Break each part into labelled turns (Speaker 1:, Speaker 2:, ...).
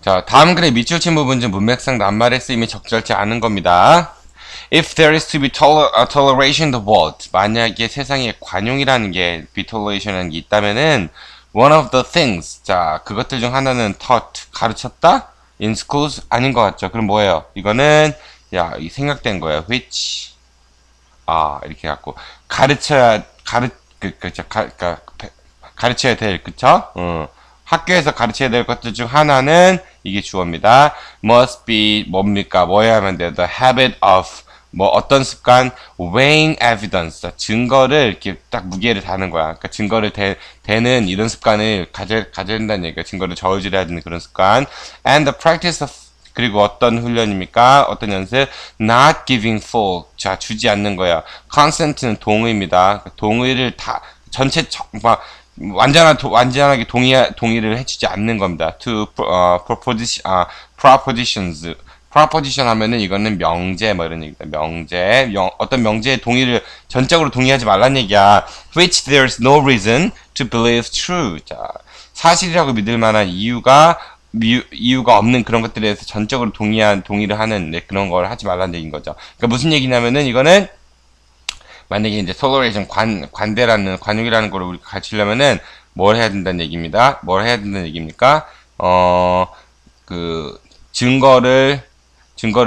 Speaker 1: 자, 다음 글의 밑줄 친 부분 중 문맥상 낱말의 쓰임이 적절치 않은 겁니다. If there is to be toleration in the world, 만약에 세상에 관용이라는 게, be toleration이라는 게 있다면은, one of the things, 자, 그것들 중 하나는 taught, 가르쳤다? in schools? 아닌 것 같죠? 그럼 뭐예요? 이거는, 야, 이 생각된 거예요. which, 이렇게 갖고, 가르쳐야 될, 그쵸? 학교에서 가르쳐야 될 것들 중 하나는, 이게 주어입니다. must be, 뭡니까? 뭐야 하면 돼요? the habit of, 어떤 습관? weighing evidence. 증거를 이렇게 딱 무게를 다는 거야. 그러니까 증거를 대는 이런 습관을 가져야 된다는 얘기야. 증거를 저울질해야 되는 그런 습관. And the practice of, 그리고 어떤 훈련입니까? 어떤 연습? not giving full. 자, 주지 않는 거야. consent는 동의입니다. 동의를 완전하게 동의를 해주지 않는 겁니다. to propositions. proposition 하면은 이거는 명제 이런 얘기다. 명제. 어떤 명제의 동의를 전적으로 동의하지 말란 얘기야. which there is no reason to believe true. 자, 사실이라고 믿을 만한 이유가 없는 그런 것들에 대해서 전적으로 동의를 하는 그런 걸 하지 말란 얘기인 거죠. 그러니까 무슨 얘기냐면은 이거는 만약에 이제 toleration 관대라는 관용이라는 걸 우리가 가르치려면은 뭘 해야 된다는 얘기입니다. 뭘 해야 된다는 얘기입니까? 증거를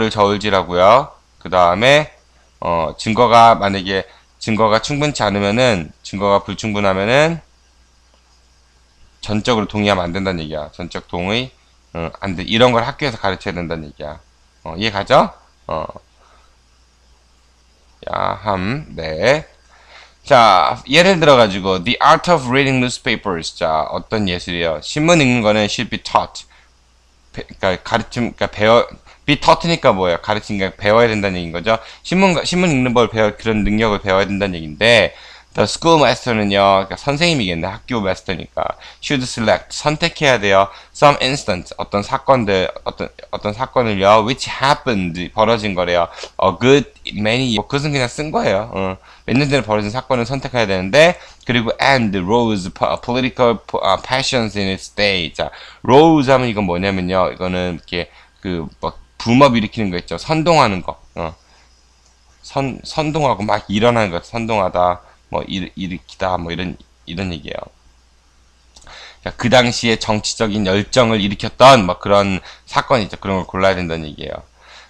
Speaker 1: 저울질하고요. 그 다음에 만약에 증거가 충분치 않으면은, 증거가 불충분하면은 전적으로 동의하면 안 된다는 얘기야. 전적 동의 안 돼. 이런 걸 학교에서 가르쳐야 된다는 얘기야. 이해 가죠? 네. 자, 예를 들어가지고 the art of reading newspapers. 자, 어떤 예술이에요? 신문 읽는 거는 should be taught. be taught니까 뭐예요? 가르치니까 배워야 된다는 얘기인 거죠. 신문 읽는 법 그런 능력을 배워야 된다는 얘기인데, the school master는요, 그러니까 선생님이겠네. 학교 마스터니까. should select, 선택해야 돼요. some instant, 어떤 사건을요, which happened, 벌어진 거래요. a good many, 그것은 그냥 쓴 거예요. 몇 년 전에 벌어진 사건을 선택해야 되는데, 그리고 and rose political passions in its day. 자, rose 하면 이건 뭐냐면요, 이거는 이렇게 붐업 일으키는 거 있죠. 선동하는 거. 선동하고 막 일어나는 거. 선동하다. 일으키다. 이런 얘기예요. 자, 그 당시에 정치적인 열정을 일으켰던 그런 사건이 있죠. 그런 걸 골라야 된다는 얘기예요.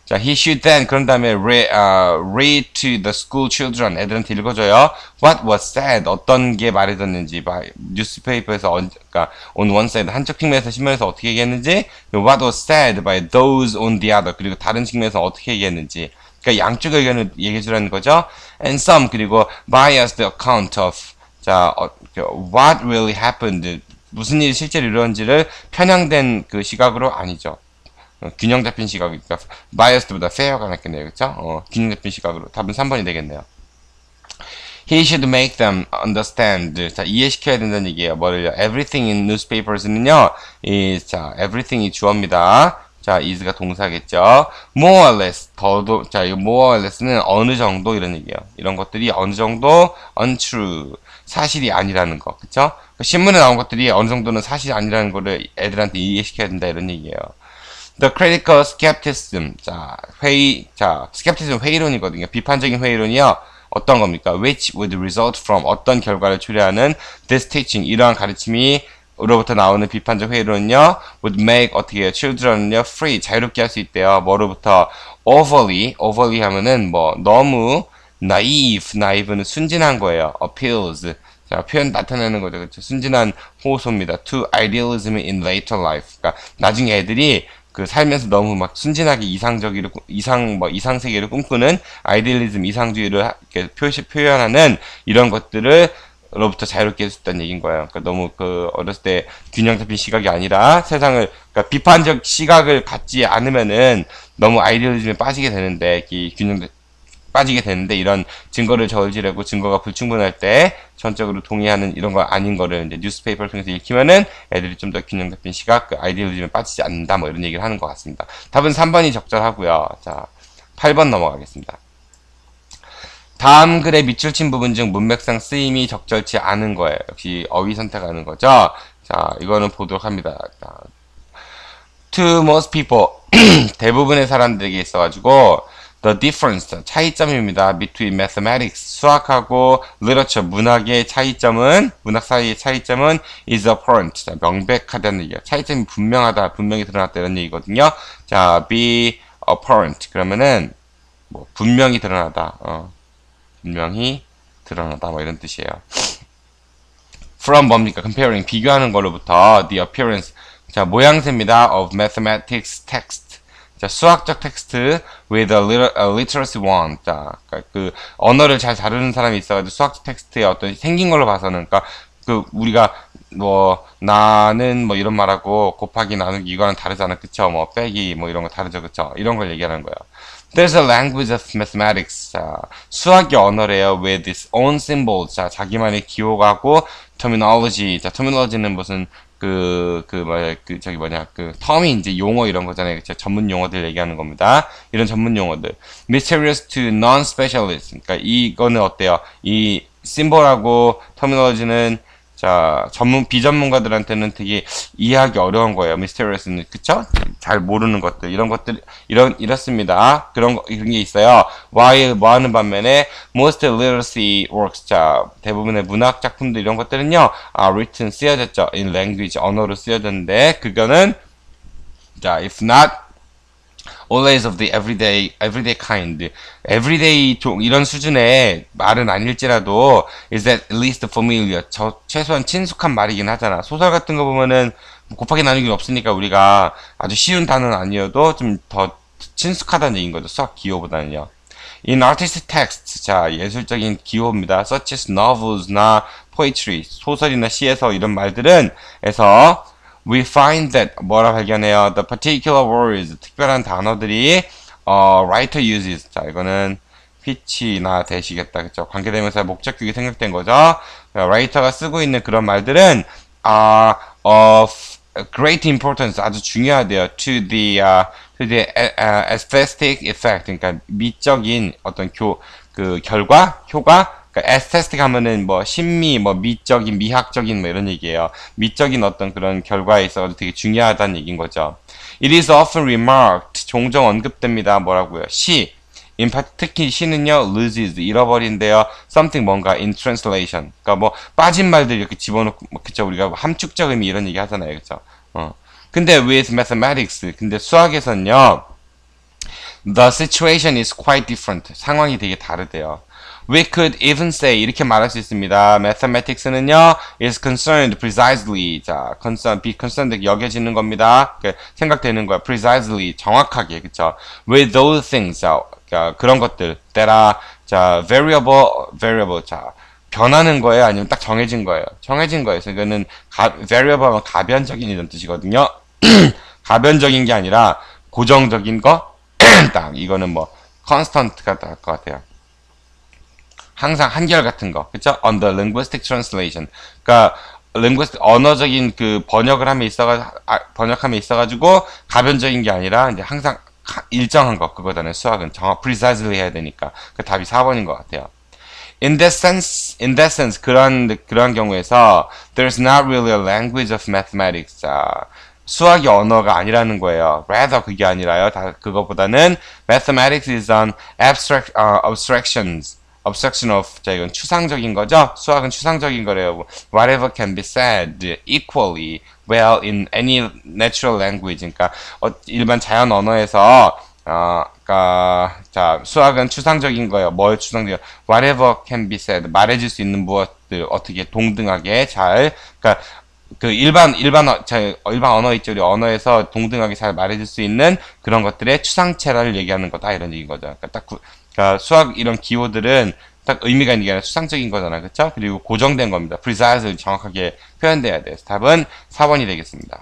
Speaker 1: 자, he should then, 그런 다음에 read to the school children. 애들한테 읽어줘요. What was said. 어떤 게 말해졌는지. 뉴스페이퍼에서, 그러니까 on one side, 한쪽 측면에서 신문에서 어떻게 얘기했는지. What was said by those on the other. 그리고 다른 측면에서 어떻게 얘기했는지. 그러니까 양쪽 의견을 얘기해주라는 거죠. And some, 그리고 biased account of. 자, what really happened. 무슨 일이 실제로 이루어진지를 편향된 그 시각으로 아니죠. 균형 잡힌 시각이니까 biased보다 fair가 낫겠네요. 그쵸? 균형 잡힌 시각으로. 답은 3번이 되겠네요. He should make them understand. 자, 이해시켜야 된다는 얘기예요. 뭐를요? Everything in newspapers는요, 자, everything이 주어입니다. 자, is가 동사겠죠. more or less, 자, 이 more or less는 어느 정도 이런 얘기예요. 이런 것들이 어느 정도 untrue, 사실이 아니라는 거. 그쵸? 신문에 나온 것들이 어느 정도는 사실이 아니라는 거를 애들한테 이해시켜야 된다 이런 얘기예요. The critical skepticism. 자, skepticism 회의론이거든요. 비판적인 회의론이요. 어떤 겁니까? Which would result from, 어떤 결과를 초래하는 this teaching, 이러한 가르침이 으로부터 나오는 비판적 회의론은요, would make, 어떻게 해요? children은요, free, 자유롭게 할 수 있대요. 뭐로부터? overly 하면은 너무 naive는 순진한 거예요. appeals. 자, 표현 나타내는 거죠. 그렇죠? 순진한 호소입니다. to idealism in later life. 그러니까 나중에 애들이 살면서 너무 순진하게 이상 세계를 꿈꾸는 아이디얼리즘, 이상주의를 이렇게 표현하는 이런 것들을 로부터 자유롭게 할 수 있다는 얘기인 거예요. 그러니까 너무 어렸을 때 균형 잡힌 시각이 아니라 세상을, 그러니까 비판적 시각을 갖지 않으면은 너무 아이디얼리즘에 빠지게 되는데, 빠지게 되는데, 이런 증거를 저울질하고 증거가 불충분할 때 전적으로 동의하는 이런 거 아닌 거를 이제 뉴스페이퍼를 통해서 읽히면은 애들이 좀 더 균형 잡힌 시각, 아이디얼리즘에 빠지지 않는다, 이런 얘기를 하는 것 같습니다. 답은 3번이 적절하고요. 자, 8번 넘어가겠습니다. 다음 글의 밑줄 친 부분 중 문맥상 쓰임이 적절치 않은 거예요. 역시 어휘 선택하는 거죠. 자, 이거는 보도록 합니다. to most people 대부분의 사람들에게 있어가지고 the difference 차이점입니다. between mathematics 수학하고 literature 문학의 차이점은 문학 사이의 차이점은 is apparent 자, 명백하다는 얘기야. 차이점이 분명하다 분명히 드러났다 이런 얘기거든요. 자 be apparent 그러면은 뭐 분명히 드러나다 분명히 드러나다 뭐 이런 뜻이에요. from 뭡니까? comparing 비교하는 걸로부터 the appearance 자 모양새입니다. of mathematics text 자 수학적 텍스트 with a literacy one 자 그 언어를 잘 다루는 사람이 있어가지고 수학적 텍스트의 어떤 생긴 걸로 봐서는 그러니까 그 우리가 뭐 나는 뭐 이런 말하고 곱하기 나누기 이거는 다르잖아 그쵸? 뭐 빼기 뭐 이런 거 다르죠 그쵸? 이런 걸 얘기하는 거예요. There's a language of mathematics. 자, 수학의 언어래요. With its own symbols. 자, 자기만의 기호가고 terminology. 자, terminology는 무슨 저기 뭐냐, term이 이제 용어 이런 거잖아요. 그쵸? 전문 용어들 얘기하는 겁니다. 이런 전문 용어들. Mysterious to non-specialists. 그러니까 이거는 어때요? 이 symbol하고 terminology는 자, 비전문가들한테는 되게 이해하기 어려운 거예요. 미스테리어스는, 그쵸? 잘 모르는 것들, 이런 것들, 이렇습니다. 그런 게 있어요. while, 뭐 하는 반면에, most literacy works, 자, 대부분의 문학 작품들, 이런 것들은요, written, 쓰여졌죠. in language, 언어로 쓰여졌는데, 그거는, 자, if not, always of the everyday kind. everyday 이런 수준의 말은 아닐지라도 is that at least familiar. 최소한 친숙한 말이긴 하잖아. 소설 같은 거 보면은 곱하기 나누기는 없으니까 우리가 아주 쉬운 단어는 아니어도 좀 더 친숙하다는 얘기인 거죠. 수학 기호보다는요. In artistic texts, 자 예술적인 기호입니다. such as novels나 poetry, 소설이나 시에서 이런 말들은 에서 we find that 뭐라 발견해요? The particular words 특별한 단어들이 writer uses 자 이거는 which나 대시겠다 그쵸? 관계대명사 목적격이 생략된 거죠. writer가 쓰고 있는 그런 말들은 of great importance 아주 중요하대요. to the aesthetic effect 그러니까 미적인 어떤 결과 효과 그러니까 aesthetic 하면은 뭐 심미, 뭐 미적인, 미학적인 뭐 이런 얘기예요. 미적인 어떤 그런 결과에 있어서 되게 중요하다는 얘기인 거죠. It is often remarked, 종종 언급됩니다. 뭐라고요? 시, 특히 시는요, loses, 잃어버린대요. something 뭔가 in translation. 그러니까 뭐 빠진 말들 이렇게 집어넣고, 그쵸? 우리가 함축적 의미 이런 얘기 하잖아요, 그쵸? 근데 with mathematics, 근데 수학에서는요, the situation is quite different. 상황이 되게 다르대요. We could even say 이렇게 말할 수 있습니다. Mathematics는요 is concerned precisely 자 be concerned 여겨지는 겁니다. 생각되는 거야. precisely 정확하게 그쵸? With those things 자 그런 것들 that are 자 variable 자 변하는 거예요. 아니면 딱 정해진 거예요. 정해진 거예요. 그래서 이거는 variable은 가변적인 이런 뜻이거든요. 가변적인 게 아니라 고정적인 거 딱 이거는 뭐 constant가 될 것 같아요. 항상 한결 같은 거, 그쵸? On the linguistic translation. 그니까, 언어적인 번역함에 있어가지고, 가변적인 게 아니라, 이제 항상 일정한 거, 그거잖아요. 수학은. precisely 해야 되니까. 그 답이 4번인 것 같아요. In that sense, 그러한 경우에서, there's not really a language of mathematics. 자, 수학이 언어가 아니라는 거예요. rather 그게 아니라요. 그거보다는, mathematics is an abstraction of 자 이건 추상적인 거죠. 수학은 추상적인 거래요. Whatever can be said equally well in any natural language. 그러니까 일반 자연 언어에서 그러니까 자 수학은 추상적인 거예요. 뭘 추상적이요? Whatever can be said 말해줄 수 있는 무엇들 어떻게 동등하게 잘 그러니까 일반 언어 있죠. 우리 언어에서 동등하게 잘 말해줄 수 있는 그런 것들의 추상체를 얘기하는 거다 이런 얘기인 거죠. 그러니까 수학 이런 기호들은 딱 의미가 있는 게 아니라 추상적인 거잖아요. 그쵸? 그리고 고정된 겁니다. precise 정확하게 표현돼야 돼요. 답은 4번이 되겠습니다.